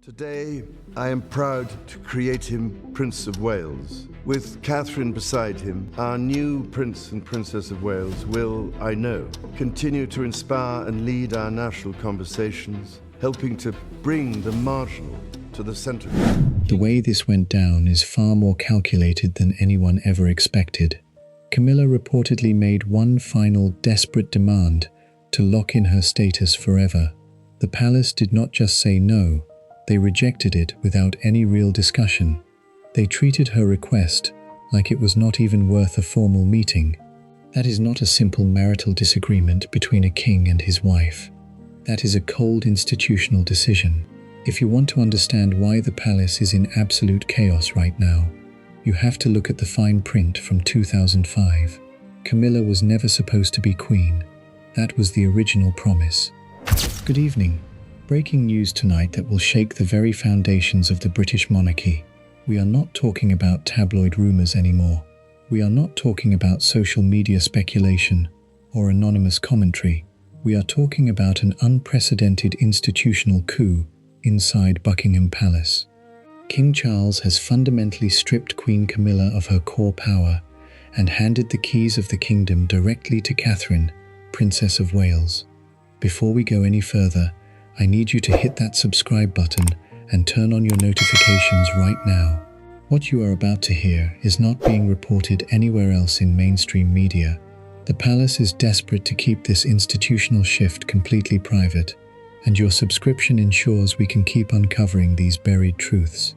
Today, I am proud to create him Prince of Wales. With Catherine beside him, our new Prince and Princess of Wales will, I know, continue to inspire and lead our national conversations, helping to bring the marginal to the center. The way this went down is far more calculated than anyone ever expected. Camilla reportedly made one final desperate demand to lock in her status forever. The palace did not just say no, they rejected it without any real discussion. They treated her request like it was not even worth a formal meeting. That is not a simple marital disagreement between a king and his wife. That is a cold institutional decision. If you want to understand why the palace is in absolute chaos right now, you have to look at the fine print from 2005. Camilla was never supposed to be queen. That was the original promise. Good evening. Breaking news tonight that will shake the very foundations of the British monarchy. We are not talking about tabloid rumors anymore. We are not talking about social media speculation or anonymous commentary. We are talking about an unprecedented institutional coup inside Buckingham Palace. King Charles has fundamentally stripped Queen Camilla of her core power and handed the keys of the kingdom directly to Catherine, Princess of Wales. Before we go any further, I need you to hit that subscribe button and turn on your notifications right now. What you are about to hear is not being reported anywhere else in mainstream media. The palace is desperate to keep this institutional shift completely private, and your subscription ensures we can keep uncovering these buried truths.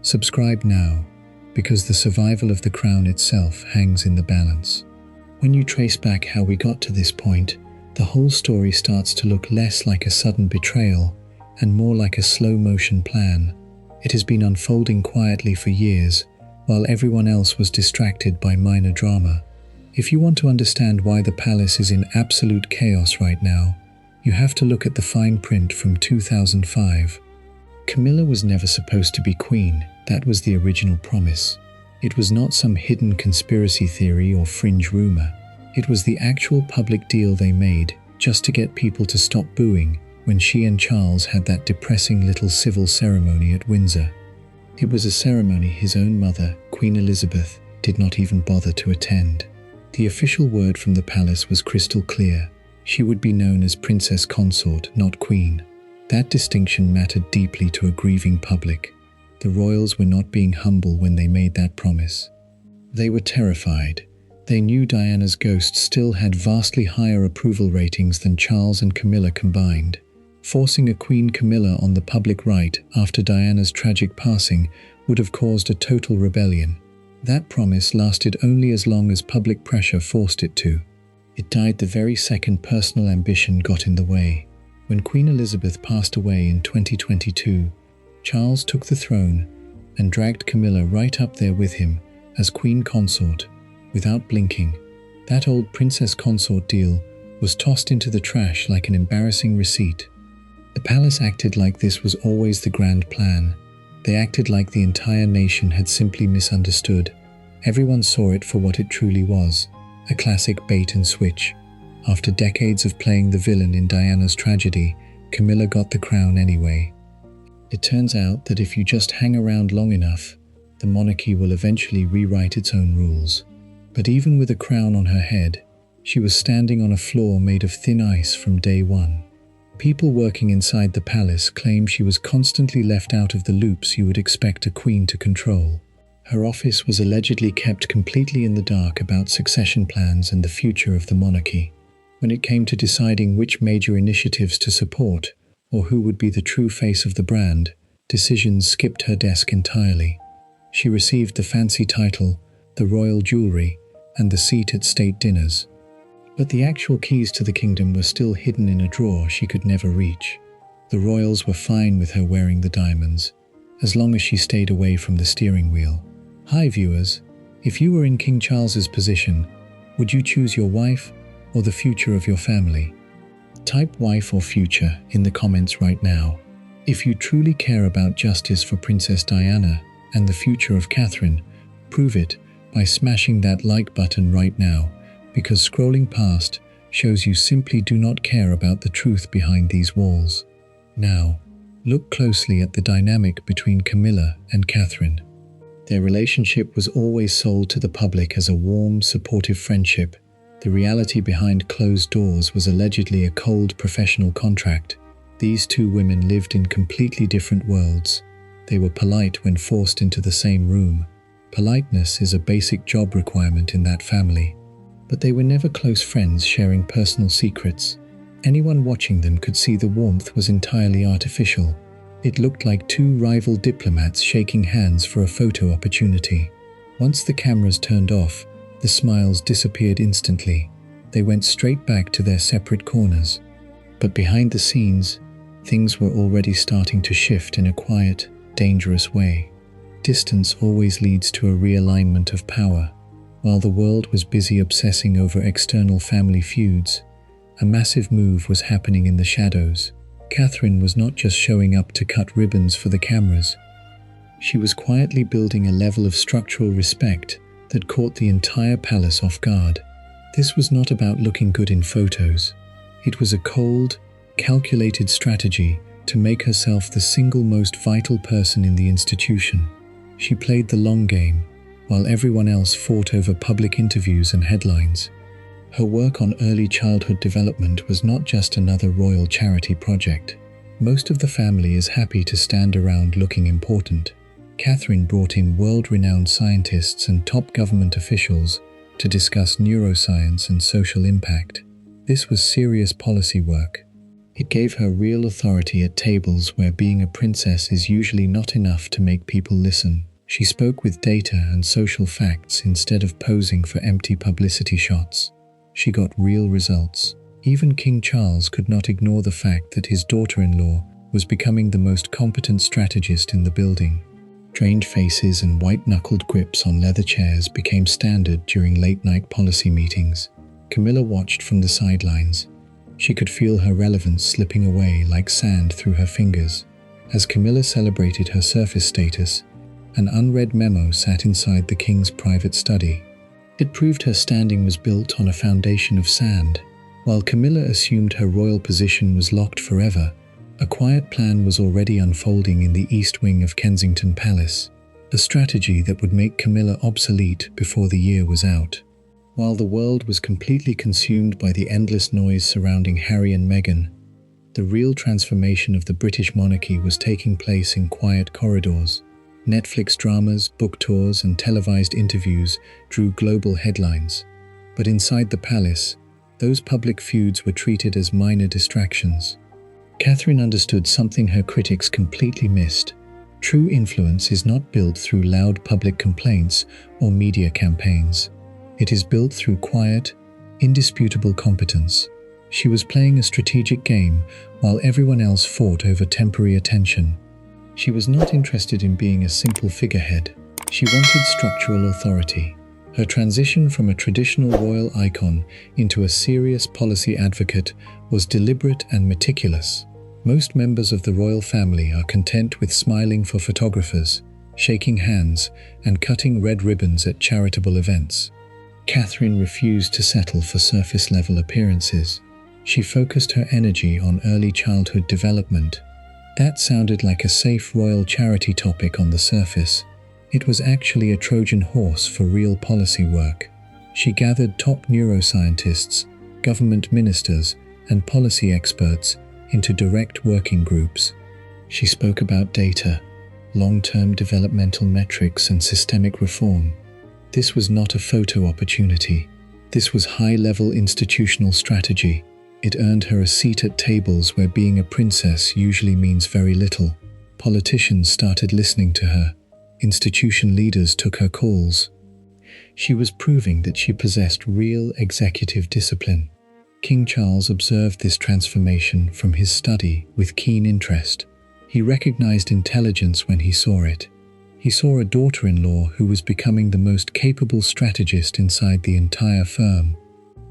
Subscribe now, because the survival of the crown itself hangs in the balance. When you trace back how we got to this point, the whole story starts to look less like a sudden betrayal and more like a slow-motion plan. It has been unfolding quietly for years, while everyone else was distracted by minor drama. If you want to understand why the palace is in absolute chaos right now, you have to look at the fine print from 2005. Camilla was never supposed to be queen. That was the original promise. It was not some hidden conspiracy theory or fringe rumor. It was the actual public deal they made just to get people to stop booing when she and Charles had that depressing little civil ceremony at Windsor. It was a ceremony his own mother, Queen Elizabeth, did not even bother to attend. The official word from the palace was crystal clear. She would be known as Princess Consort, not Queen. That distinction mattered deeply to a grieving public. The royals were not being humble when they made that promise. They were terrified. They knew Diana's ghost still had vastly higher approval ratings than Charles and Camilla combined. Forcing a Queen Camilla on the public right after Diana's tragic passing would have caused a total rebellion. That promise lasted only as long as public pressure forced it to. It died the very second personal ambition got in the way. When Queen Elizabeth passed away in 2022, Charles took the throne and dragged Camilla right up there with him as Queen Consort. Without blinking, that old Princess Consort deal was tossed into the trash like an embarrassing receipt. The palace acted like this was always the grand plan. They acted like the entire nation had simply misunderstood. Everyone saw it for what it truly was, a classic bait and switch. After decades of playing the villain in Diana's tragedy, Camilla got the crown anyway. It turns out that if you just hang around long enough, the monarchy will eventually rewrite its own rules. But even with a crown on her head, she was standing on a floor made of thin ice from day one. People working inside the palace claim she was constantly left out of the loops you would expect a queen to control. Her office was allegedly kept completely in the dark about succession plans and the future of the monarchy. When it came to deciding which major initiatives to support or who would be the true face of the brand, decisions skipped her desk entirely. She received the fancy title, the royal jewelry, and the seat at state dinners. But the actual keys to the kingdom were still hidden in a drawer she could never reach. The royals were fine with her wearing the diamonds, as long as she stayed away from the steering wheel. Hi viewers, if you were in King Charles's position, would you choose your wife or the future of your family? Type wife or future in the comments right now. If you truly care about justice for Princess Diana and the future of Catherine, prove it by smashing that like button right now, because scrolling past shows you simply do not care about the truth behind these walls. Now, Look closely at the dynamic between Camilla and Catherine. Their relationship was always sold to the public as a warm, supportive friendship. The reality behind closed doors was allegedly a cold professional contract. These two women lived in completely different worlds. They were polite when forced into the same room. Politeness is a basic job requirement in that family. But they were never close friends sharing personal secrets. Anyone watching them could see the warmth was entirely artificial. It looked like two rival diplomats shaking hands for a photo opportunity. Once the cameras turned off, the smiles disappeared instantly. They went straight back to their separate corners. But behind the scenes, things were already starting to shift in a quiet, dangerous way. Distance always leads to a realignment of power. While the world was busy obsessing over external family feuds, a massive move was happening in the shadows. Catherine was not just showing up to cut ribbons for the cameras. She was quietly building a level of structural respect that caught the entire palace off guard. This was not about looking good in photos. It was a cold, calculated strategy to make herself the single most vital person in the institution. She played the long game, while everyone else fought over public interviews and headlines. Her work on early childhood development was not just another royal charity project. Most of the family is happy to stand around looking important. Catherine brought in world-renowned scientists and top government officials to discuss neuroscience and social impact. This was serious policy work. It gave her real authority at tables where being a princess is usually not enough to make people listen. She spoke with data and social facts instead of posing for empty publicity shots. She got real results. Even King Charles could not ignore the fact that his daughter-in-law was becoming the most competent strategist in the building. Trained faces and white-knuckled grips on leather chairs became standard during late-night policy meetings. Camilla watched from the sidelines. She could feel her relevance slipping away like sand through her fingers. As Camilla celebrated her surface status, an unread memo sat inside the king's private study. It proved her standing was built on a foundation of sand. While Camilla assumed her royal position was locked forever, a quiet plan was already unfolding in the east wing of Kensington Palace, a strategy that would make Camilla obsolete before the year was out. While the world was completely consumed by the endless noise surrounding Harry and Meghan, the real transformation of the British monarchy was taking place in quiet corridors. Netflix dramas, book tours, and televised interviews drew global headlines. But inside the palace, those public feuds were treated as minor distractions. Catherine understood something her critics completely missed. True influence is not built through loud public complaints or media campaigns. It is built through quiet, indisputable competence. She was playing a strategic game while everyone else fought over temporary attention. She was not interested in being a simple figurehead. She wanted structural authority. Her transition from a traditional royal icon into a serious policy advocate was deliberate and meticulous. Most members of the royal family are content with smiling for photographers, shaking hands, and cutting red ribbons at charitable events. Catherine refused to settle for surface-level appearances. She focused her energy on early childhood development. That sounded like a safe royal charity topic on the surface. It was actually a Trojan horse for real policy work. She gathered top neuroscientists, government ministers, and policy experts into direct working groups. She spoke about data, long-term developmental metrics, and systemic reform. This was not a photo opportunity. This was high-level institutional strategy. It earned her a seat at tables where being a princess usually means very little. Politicians started listening to her. Institution leaders took her calls. She was proving that she possessed real executive discipline. King Charles observed this transformation from his study with keen interest. He recognized intelligence when he saw it. He saw a daughter-in-law who was becoming the most capable strategist inside the entire firm.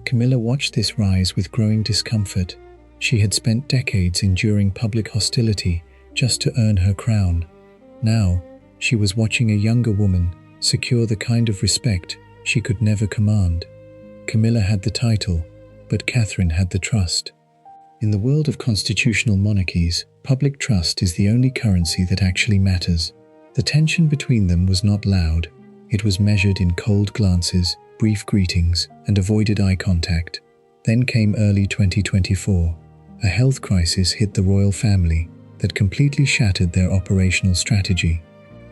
Camilla watched this rise with growing discomfort. She had spent decades enduring public hostility just to earn her crown. Now, she was watching a younger woman secure the kind of respect she could never command. Camilla had the title, but Catherine had the trust. In the world of constitutional monarchies, Public trust is the only currency that actually matters. The tension between them was not loud. It was measured in cold glances, brief greetings, and avoided eye contact. Then came early 2024. A health crisis hit the royal family that completely shattered their operational strategy.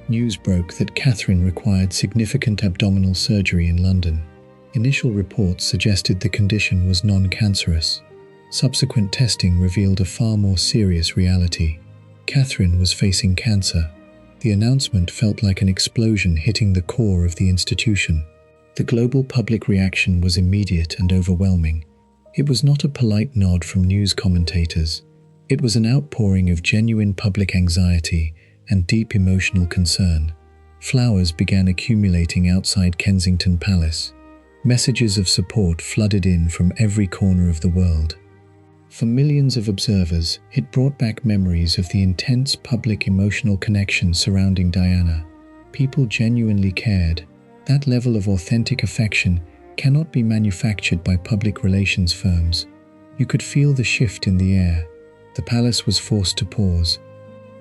News broke that Catherine required significant abdominal surgery in London. Initial reports suggested the condition was non-cancerous. Subsequent testing revealed a far more serious reality. Catherine was facing cancer. The announcement felt like an explosion hitting the core of the institution. The global public reaction was immediate and overwhelming. It was not a polite nod from news commentators. It was an outpouring of genuine public anxiety and deep emotional concern. Flowers began accumulating outside Kensington Palace. Messages of support flooded in from every corner of the world. For millions of observers, it brought back memories of the intense public emotional connection surrounding Diana. People genuinely cared. That level of authentic affection cannot be manufactured by public relations firms. You could feel the shift in the air. The palace was forced to pause.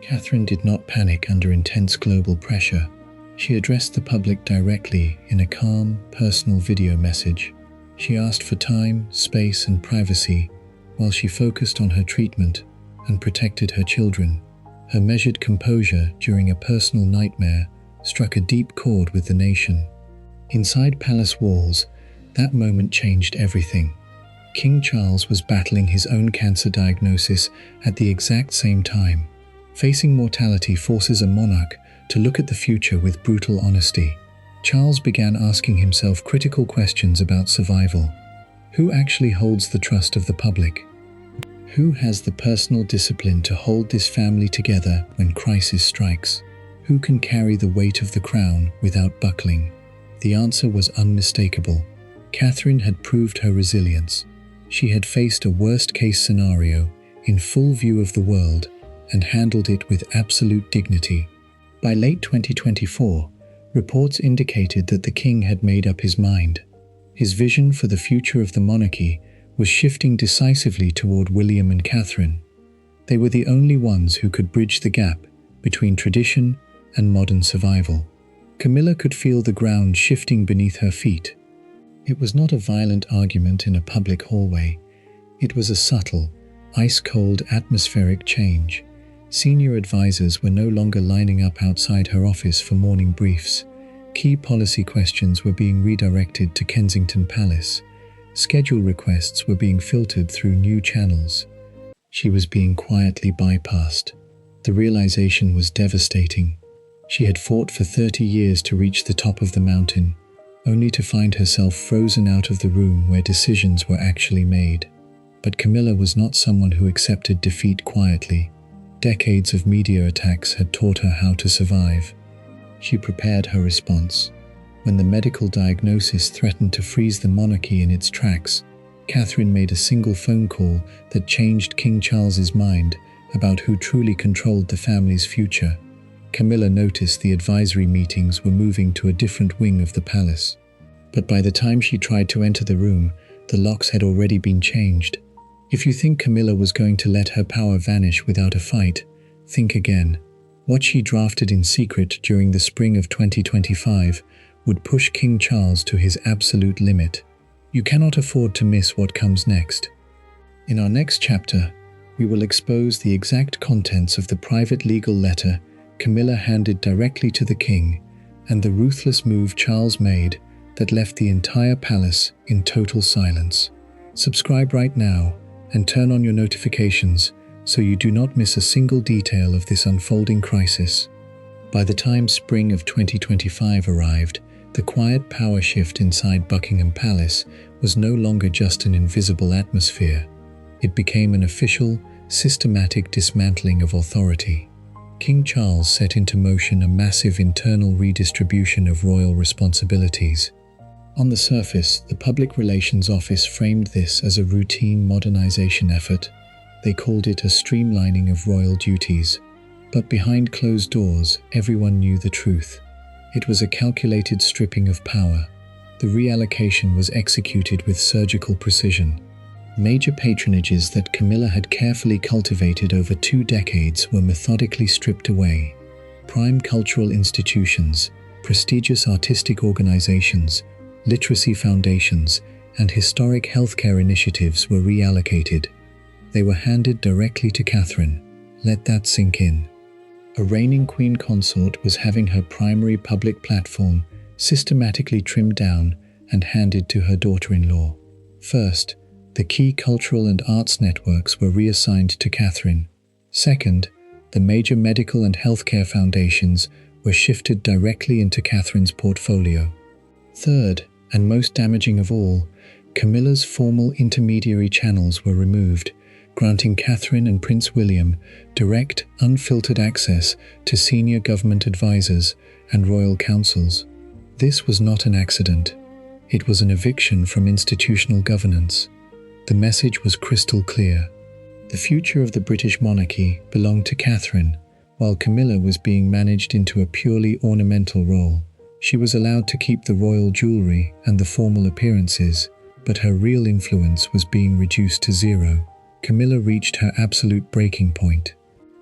Catherine did not panic under intense global pressure. She addressed the public directly in a calm, personal video message. She asked for time, space, and privacy while she focused on her treatment and protected her children. Her measured composure during a personal nightmare struck a deep chord with the nation. Inside palace walls, that moment changed everything. King Charles was battling his own cancer diagnosis at the exact same time. Facing mortality forces a monarch to look at the future with brutal honesty. Charles began asking himself critical questions about survival. Who actually holds the trust of the public? Who has the personal discipline to hold this family together when crisis strikes? Who can carry the weight of the crown without buckling? The answer was unmistakable. Catherine had proved her resilience. She had faced a worst-case scenario in full view of the world and handled it with absolute dignity. By late 2024, reports indicated that the king had made up his mind. His vision for the future of the monarchy was shifting decisively toward William and Catherine. They were the only ones who could bridge the gap between tradition and modern survival. Camilla could feel the ground shifting beneath her feet. It was not a violent argument in a public hallway. It was a subtle, ice-cold atmospheric change. Senior advisors were no longer lining up outside her office for morning briefs. Key policy questions were being redirected to Kensington Palace. Schedule requests were being filtered through new channels. She was being quietly bypassed. The realization was devastating. She had fought for 30 years to reach the top of the mountain, only to find herself frozen out of the room where decisions were actually made. But Camilla was not someone who accepted defeat quietly. Decades of media attacks had taught her how to survive. She prepared her response. When the medical diagnosis threatened to freeze the monarchy in its tracks, Catherine made a single phone call that changed King Charles's mind about who truly controlled the family's future. Camilla noticed the advisory meetings were moving to a different wing of the palace. But by the time she tried to enter the room, the locks had already been changed. If you think Camilla was going to let her power vanish without a fight, think again. What she drafted in secret during the spring of 2025 would push King Charles to his absolute limit. You cannot afford to miss what comes next. In our next chapter, we will expose the exact contents of the private legal letter Camilla handed directly to the king and the ruthless move Charles made that left the entire palace in total silence. Subscribe right now and turn on your notifications so you do not miss a single detail of this unfolding crisis. By the time spring of 2025 arrived, the quiet power shift inside Buckingham Palace was no longer just an invisible atmosphere. It became an official, systematic dismantling of authority. King Charles set into motion a massive internal redistribution of royal responsibilities. On the surface, the Public Relations Office framed this as a routine modernization effort. They called it a streamlining of royal duties. But behind closed doors, everyone knew the truth. It was a calculated stripping of power. The reallocation was executed with surgical precision. Major patronages that Camilla had carefully cultivated over 2 decades were methodically stripped away. Prime cultural institutions, prestigious artistic organizations, literacy foundations, and historic healthcare initiatives were reallocated. They were handed directly to Catherine. Let that sink in. A reigning queen consort was having her primary public platform systematically trimmed down and handed to her daughter-in-law. First, the key cultural and arts networks were reassigned to Catherine. Second, the major medical and healthcare foundations were shifted directly into Catherine's portfolio. Third, and most damaging of all, Camilla's formal intermediary channels were removed, granting Catherine and Prince William direct, unfiltered access to senior government advisors and royal councils. This was not an accident. It was an eviction from institutional governance. The message was crystal clear. The future of the British monarchy belonged to Catherine, while Camilla was being managed into a purely ornamental role. She was allowed to keep the royal jewelry and the formal appearances, but her real influence was being reduced to zero. Camilla reached her absolute breaking point.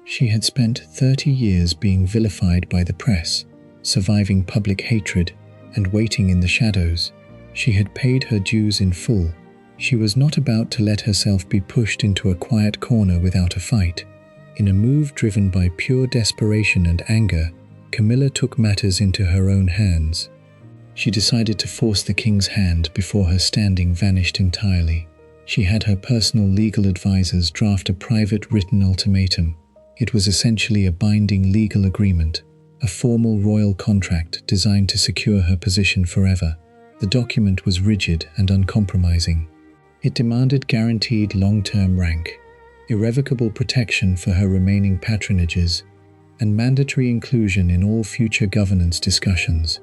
She had spent 30 years being vilified by the press, surviving public hatred, and waiting in the shadows. She had paid her dues in full. She was not about to let herself be pushed into a quiet corner without a fight. In a move driven by pure desperation and anger, Camilla took matters into her own hands. She decided to force the king's hand before her standing vanished entirely. She had her personal legal advisors draft a private written ultimatum. It was essentially a binding legal agreement, a formal royal contract designed to secure her position forever. The document was rigid and uncompromising. It demanded guaranteed long-term rank, irrevocable protection for her remaining patronages, and mandatory inclusion in all future governance discussions.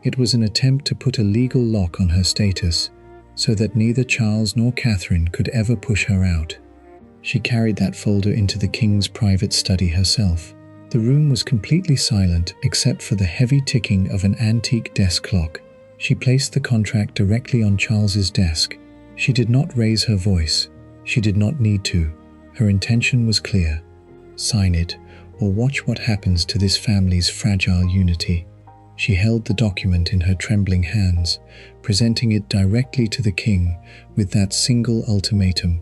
It was an attempt to put a legal lock on her status, so that neither Charles nor Catherine could ever push her out. She carried that folder into the king's private study herself. The room was completely silent except for the heavy ticking of an antique desk clock. She placed the contract directly on Charles's desk. She did not raise her voice. She did not need to. Her intention was clear. Sign it, or watch what happens to this family's fragile unity. She held the document in her trembling hands, presenting it directly to the king with that single ultimatum.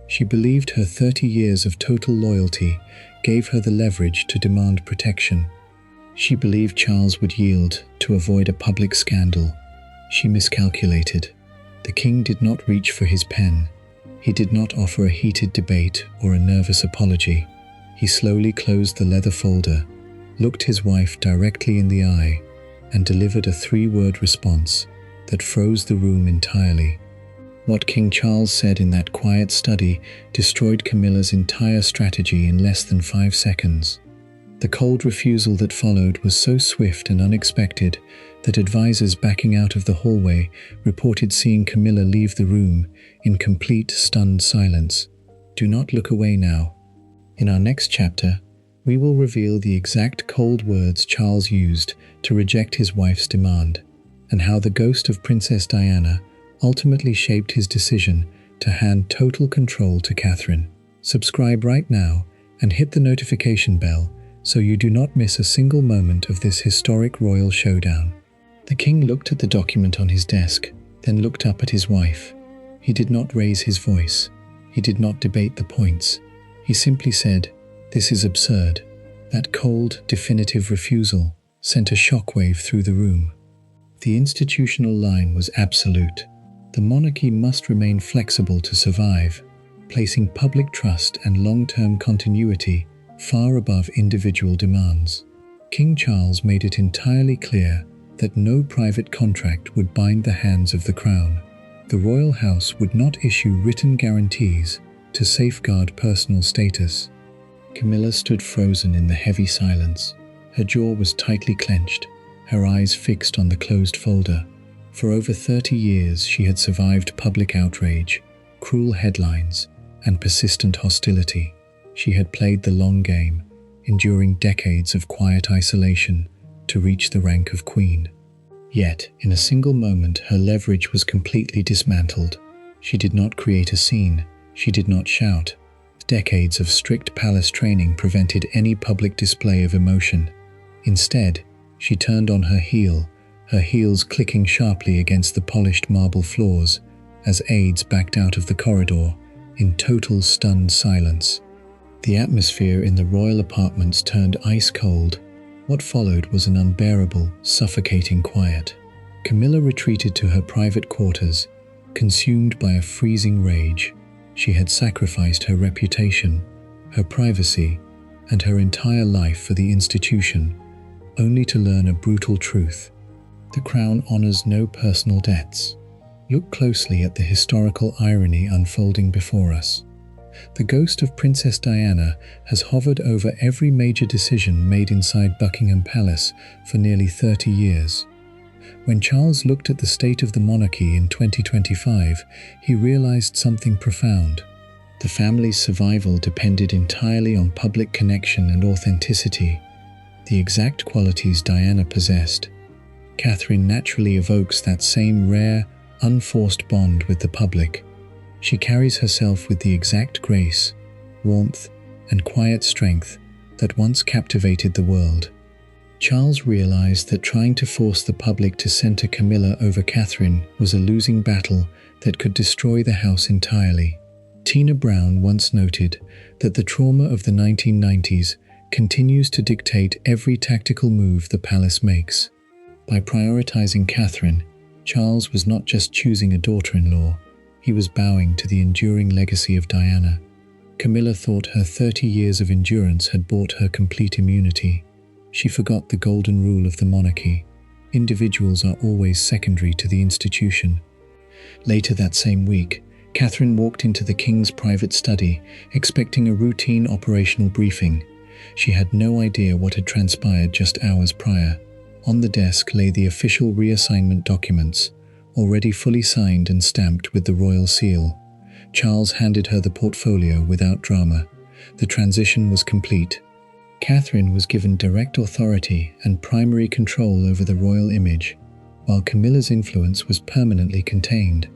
She believed her 30 years of total loyalty gave her the leverage to demand protection. She believed Charles would yield to avoid a public scandal. She miscalculated. The king did not reach for his pen. He did not offer a heated debate or a nervous apology. He slowly closed the leather folder, looked his wife directly in the eye, and delivered a 3-word response that froze the room entirely. What King Charles said in that quiet study destroyed Camilla's entire strategy in less than 5 seconds. The cold refusal that followed was so swift and unexpected that advisors backing out of the hallway reported seeing Camilla leave the room in complete, stunned silence. Do not look away now. In our next chapter, we will reveal the exact cold words Charles used to reject his wife's demand, and how the ghost of Princess Diana ultimately shaped his decision to hand total control to Catherine. Subscribe right now and hit the notification bell so you do not miss a single moment of this historic royal showdown. The king looked at the document on his desk, then looked up at his wife. He did not raise his voice. He did not debate the points. He simply said, "This is absurd." That cold, definitive refusal sent a shockwave through the room. The institutional line was absolute. The monarchy must remain flexible to survive, placing public trust and long-term continuity far above individual demands. King Charles made it entirely clear that no private contract would bind the hands of the crown. The royal house would not issue written guarantees to safeguard personal status. Camilla stood frozen in the heavy silence. Her jaw was tightly clenched, her eyes fixed on the closed folder. For over 30 years she had survived public outrage, cruel headlines, and persistent hostility. She had played the long game, enduring decades of quiet isolation to reach the rank of queen. Yet, in a single moment, her leverage was completely dismantled. She did not create a scene. She did not shout. Decades of strict palace training prevented any public display of emotion. Instead, she turned on her heel, her heels clicking sharply against the polished marble floors as aides backed out of the corridor in total stunned silence. The atmosphere in the royal apartments turned ice cold. What followed was an unbearable, suffocating quiet. Camilla retreated to her private quarters, consumed by a freezing rage. She had sacrificed her reputation, her privacy, and her entire life for the institution, only to learn a brutal truth. The crown honors no personal debts. Look closely at the historical irony unfolding before us. The ghost of Princess Diana has hovered over every major decision made inside Buckingham Palace for nearly 30 years. When Charles looked at the state of the monarchy in 2025, he realized something profound. The family's survival depended entirely on public connection and authenticity, the exact qualities Diana possessed. Catherine naturally evokes that same rare, unforced bond with the public. She carries herself with the exact grace, warmth, and quiet strength that once captivated the world. Charles realized that trying to force the public to center Camilla over Catherine was a losing battle that could destroy the house entirely. Tina Brown once noted that the trauma of the 1990s continues to dictate every tactical move the palace makes. By prioritizing Catherine, Charles was not just choosing a daughter-in-law, he was bowing to the enduring legacy of Diana. Camilla thought her 30 years of endurance had bought her complete immunity. She forgot the golden rule of the monarchy. Individuals are always secondary to the institution. Later that same week, Catherine walked into the king's private study, expecting a routine operational briefing. She had no idea what had transpired just hours prior. On the desk lay the official reassignment documents, already fully signed and stamped with the royal seal. Charles handed her the portfolio without drama. The transition was complete. Catherine was given direct authority and primary control over the royal image, while Camilla's influence was permanently contained.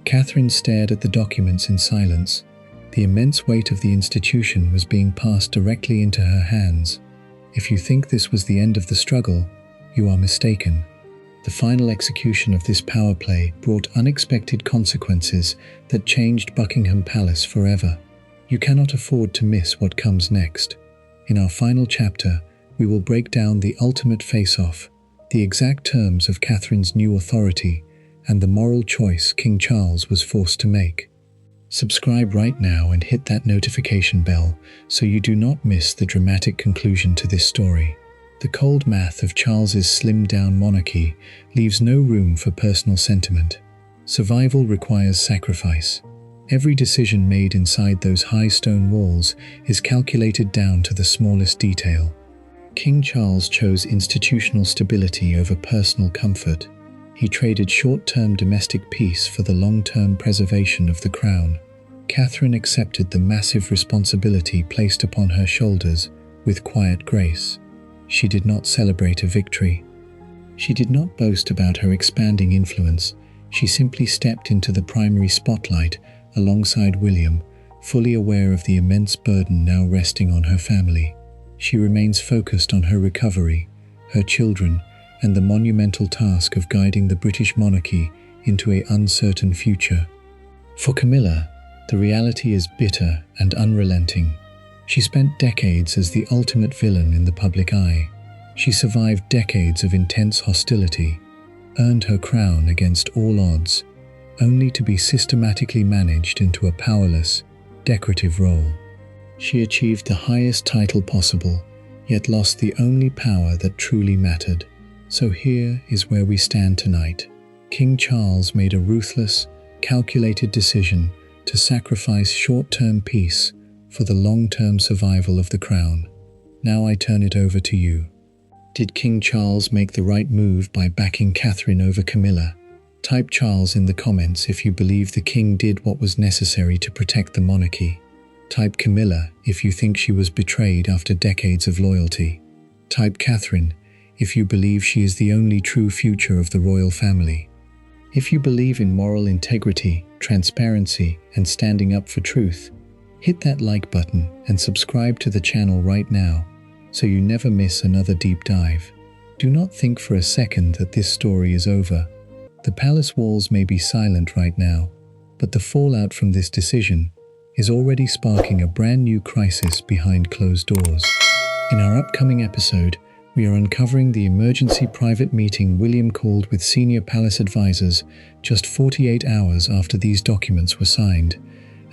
Catherine stared at the documents in silence. The immense weight of the institution was being passed directly into her hands. If you think this was the end of the struggle, you are mistaken. The final execution of this power play brought unexpected consequences that changed Buckingham Palace forever. You cannot afford to miss what comes next. In our final chapter, we will break down the ultimate face-off, the exact terms of Catherine's new authority, and the moral choice King Charles was forced to make. Subscribe right now and hit that notification bell so you do not miss the dramatic conclusion to this story. The cold math of Charles's slimmed-down monarchy leaves no room for personal sentiment. Survival requires sacrifice. Every decision made inside those high stone walls is calculated down to the smallest detail. King Charles chose institutional stability over personal comfort. He traded short-term domestic peace for the long-term preservation of the crown. Catherine accepted the massive responsibility placed upon her shoulders with quiet grace. She did not celebrate a victory. She did not boast about her expanding influence. She simply stepped into the primary spotlight alongside William, fully aware of the immense burden now resting on her family. She remains focused on her recovery, her children, and the monumental task of guiding the British monarchy into an uncertain future. For Camilla, the reality is bitter and unrelenting. She spent decades as the ultimate villain in the public eye. She survived decades of intense hostility, earned her crown against all odds, only to be systematically managed into a powerless, decorative role. She achieved the highest title possible, yet lost the only power that truly mattered. So here is where we stand tonight. King Charles made a ruthless, calculated decision to sacrifice short-term peace for the long-term survival of the crown. Now I turn it over to you. Did King Charles make the right move by backing Catherine over Camilla? Type Charles in the comments if you believe the king did what was necessary to protect the monarchy. Type Camilla if you think she was betrayed after decades of loyalty. Type Catherine if you believe she is the only true future of the royal family. If you believe in moral integrity, transparency, and standing up for truth, hit that like button and subscribe to the channel right now so you never miss another deep dive. Do not think for a second that this story is over. The palace walls may be silent right now, but the fallout from this decision is already sparking a brand new crisis behind closed doors. In our upcoming episode, we are uncovering the emergency private meeting William called with senior palace advisors just 48 hours after these documents were signed,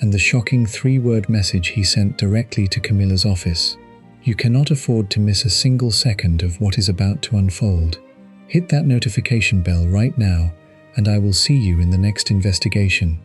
and the shocking 3-word message he sent directly to Camilla's office. You cannot afford to miss a single second of what is about to unfold. Hit that notification bell right now, and I will see you in the next investigation.